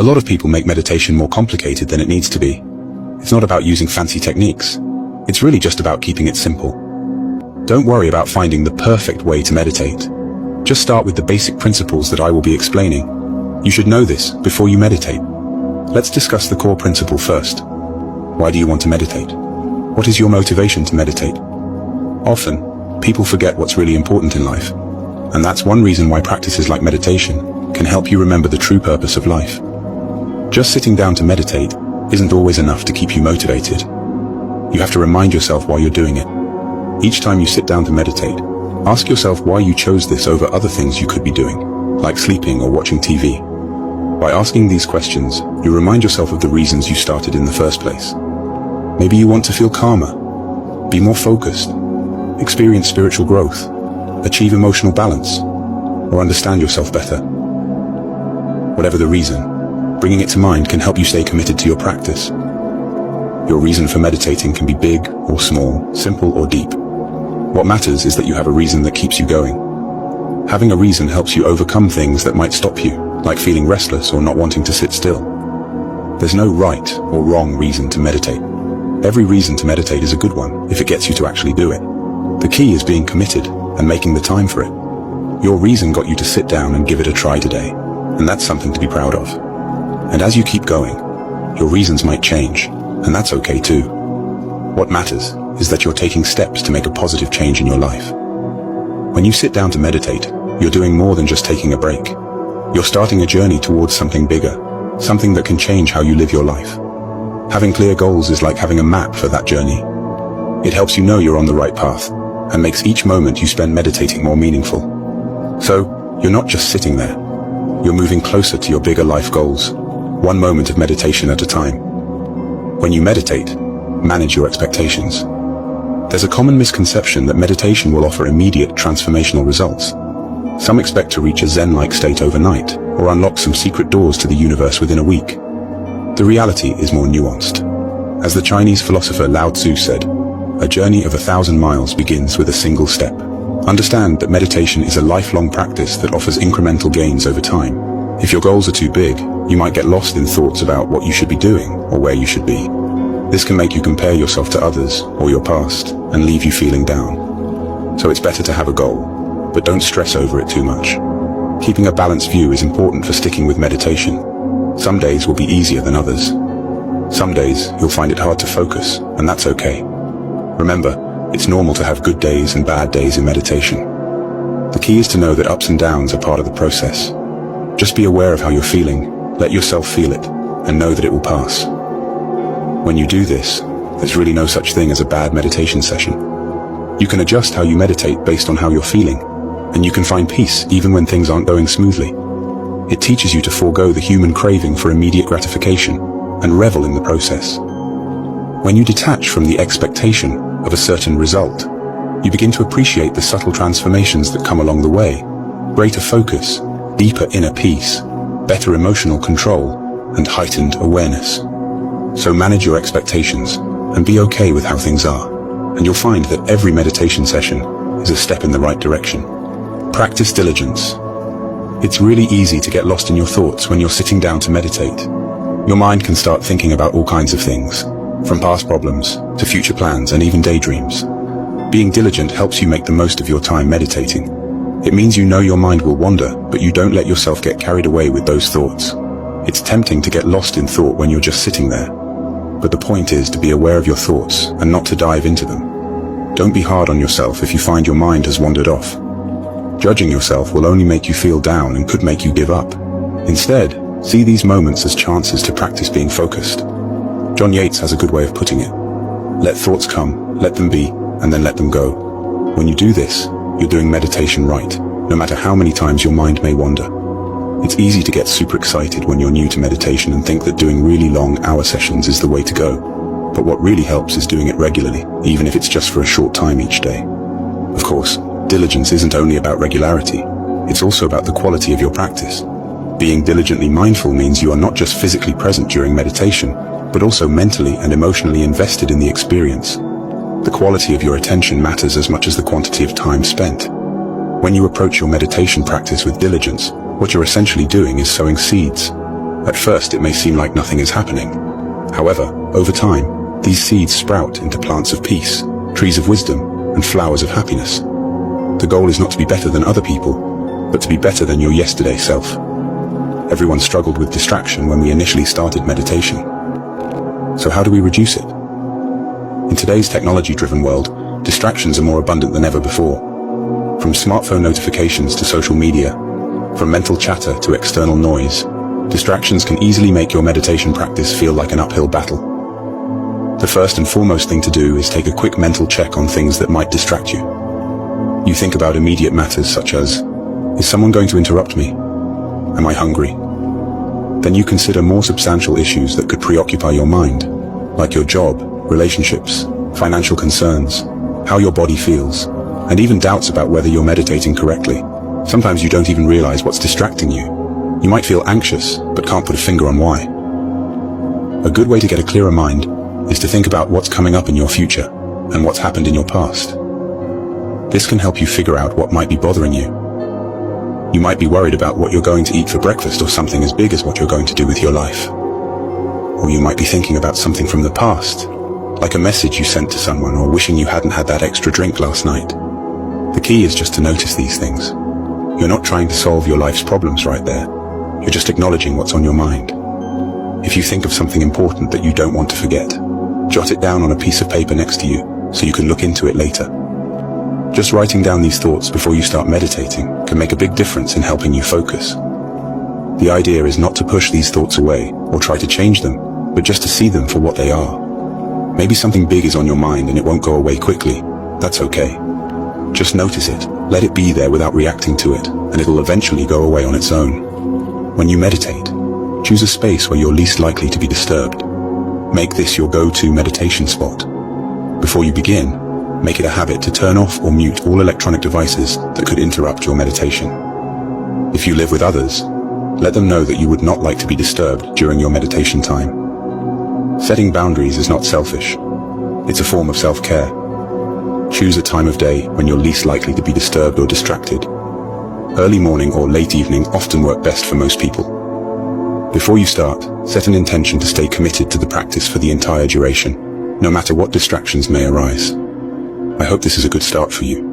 A lot of people make meditation more complicated than it needs to be. It's not about using fancy techniques. It's really just about keeping it simple. Don't worry about finding the perfect way to meditate. Just start with the basic principles that I will be explaining. You should know this before you meditate. Let's discuss the core principle first. Why do you want to meditate? What is your motivation to meditate? Often, people forget what's really important in life. And that's one reason why practices like meditation can help you remember the true purpose of life. Just sitting down to meditate isn't always enough to keep you motivated. You have to remind yourself why you're doing it. Each time you sit down to meditate, ask yourself why you chose this over other things you could be doing, like sleeping or watching TV. By asking these questions, you remind yourself of the reasons you started in the first place. Maybe you want to feel calmer, be more focused, experience spiritual growth, achieve emotional balance, or understand yourself better. Whatever the reason, bringing it to mind can help you stay committed to your practice. Your reason for meditating can be big or small, simple or deep. What matters is that you have a reason that keeps you going. Having a reason helps you overcome things that might stop you, like feeling restless or not wanting to sit still. There's no right or wrong reason to meditate. Every reason to meditate is a good one if it gets you to actually do it. The key is being committed and making the time for it. Your reason got you to sit down and give it a try today, and that's something to be proud of. And as you keep going, your reasons might change, and that's okay too. What matters is that you're taking steps to make a positive change in your life. When you sit down to meditate, you're doing more than just taking a break. You're starting a journey towards something bigger, something that can change how you live your life. Having clear goals is like having a map for that journey. It helps you know you're on the right path, and makes each moment you spend meditating more meaningful. So, you're not just sitting there. You're moving closer to your bigger life goals, one moment of meditation at a time. When you meditate, manage your expectations. There's a common misconception that meditation will offer immediate transformational results. Some expect to reach a Zen-like state overnight, or unlock some secret doors to the universe within a week. The reality is more nuanced. As the Chinese philosopher Lao Tzu said, a journey of 1,000 miles begins with a single step. Understand that meditation is a lifelong practice that offers incremental gains over time. If your goals are too big, you might get lost in thoughts about what you should be doing or where you should be. This can make you compare yourself to others or your past and leave you feeling down. So it's better to have a goal, but don't stress over it too much. Keeping a balanced view is important for sticking with meditation. Some days will be easier than others. Some days you'll find it hard to focus, and that's okay. Remember, it's normal to have good days and bad days in meditation. The key is to know that ups and downs are part of the process. Just be aware of how you're feeling, let yourself feel it, and know that it will pass. When you do this, there's really no such thing as a bad meditation session. You can adjust how you meditate based on how you're feeling, and you can find peace even when things aren't going smoothly. It teaches you to forego the human craving for immediate gratification and revel in the process. When you detach from the expectation of a certain result, you begin to appreciate the subtle transformations that come along the way. Greater focus, deeper inner peace, better emotional control, and heightened awareness. So manage your expectations and be okay with how things are, and you'll find that every meditation session is a step in the right direction. Practice diligence. It's really easy to get lost in your thoughts when you're sitting down to meditate. Your mind can start thinking about all kinds of things, from past problems to future plans and even daydreams. Being diligent helps you make the most of your time meditating. It means you know your mind will wander, but you don't let yourself get carried away with those thoughts. It's tempting to get lost in thought when you're just sitting there. But the point is to be aware of your thoughts and not to dive into them. Don't be hard on yourself if you find your mind has wandered off. Judging yourself will only make you feel down and could make you give up. Instead, see these moments as chances to practice being focused. John Yates has a good way of putting it. Let thoughts come, let them be, and then let them go. When you do this, you're doing meditation right, no matter how many times your mind may wander. It's easy to get super excited when you're new to meditation and think that doing really long hour sessions is the way to go. But what really helps is doing it regularly, even if it's just for a short time each day. Of course, diligence isn't only about regularity, it's also about the quality of your practice. Being diligently mindful means you are not just physically present during meditation, but also mentally and emotionally invested in the experience. The quality of your attention matters as much as the quantity of time spent. When you approach your meditation practice with diligence, what you're essentially doing is sowing seeds. At first, it may seem like nothing is happening. However, over time, these seeds sprout into plants of peace, trees of wisdom, and flowers of happiness. The goal is not to be better than other people, but to be better than your yesterday self. Everyone struggled with distraction when we initially started meditation. So how do we reduce it? In today's technology-driven world, distractions are more abundant than ever before. From smartphone notifications to social media, from mental chatter to external noise, distractions can easily make your meditation practice feel like an uphill battle. The first and foremost thing to do is take a quick mental check on things that might distract you. You think about immediate matters such as, is someone going to interrupt me? Am I hungry? Then you consider more substantial issues that could preoccupy your mind, like your job, relationships, financial concerns, how your body feels, and even doubts about whether you're meditating correctly. Sometimes you don't even realize what's distracting you. You might feel anxious, but can't put a finger on why. A good way to get a clearer mind is to think about what's coming up in your future and what's happened in your past. This can help you figure out what might be bothering you. You might be worried about what you're going to eat for breakfast or something as big as what you're going to do with your life. Or you might be thinking about something from the past, like a message you sent to someone or wishing you hadn't had that extra drink last night. The key is just to notice these things. You're not trying to solve your life's problems right there. You're just acknowledging what's on your mind. If you think of something important that you don't want to forget, jot it down on a piece of paper next to you so you can look into it later. Just writing down these thoughts before you start meditating can make a big difference in helping you focus. The idea is not to push these thoughts away or try to change them, but just to see them for what they are. Maybe something big is on your mind and it won't go away quickly. That's okay. Just notice it, let it be there without reacting to it, and it'll eventually go away on its own. When you meditate, choose a space where you're least likely to be disturbed. Make this your go-to meditation spot. Before you begin, make it a habit to turn off or mute all electronic devices that could interrupt your meditation. If you live with others, let them know that you would not like to be disturbed during your meditation time. Setting boundaries is not selfish. It's a form of self-care. Choose a time of day when you're least likely to be disturbed or distracted. Early morning or late evening often work best for most people. Before you start, set an intention to stay committed to the practice for the entire duration, no matter what distractions may arise. I hope this is a good start for you.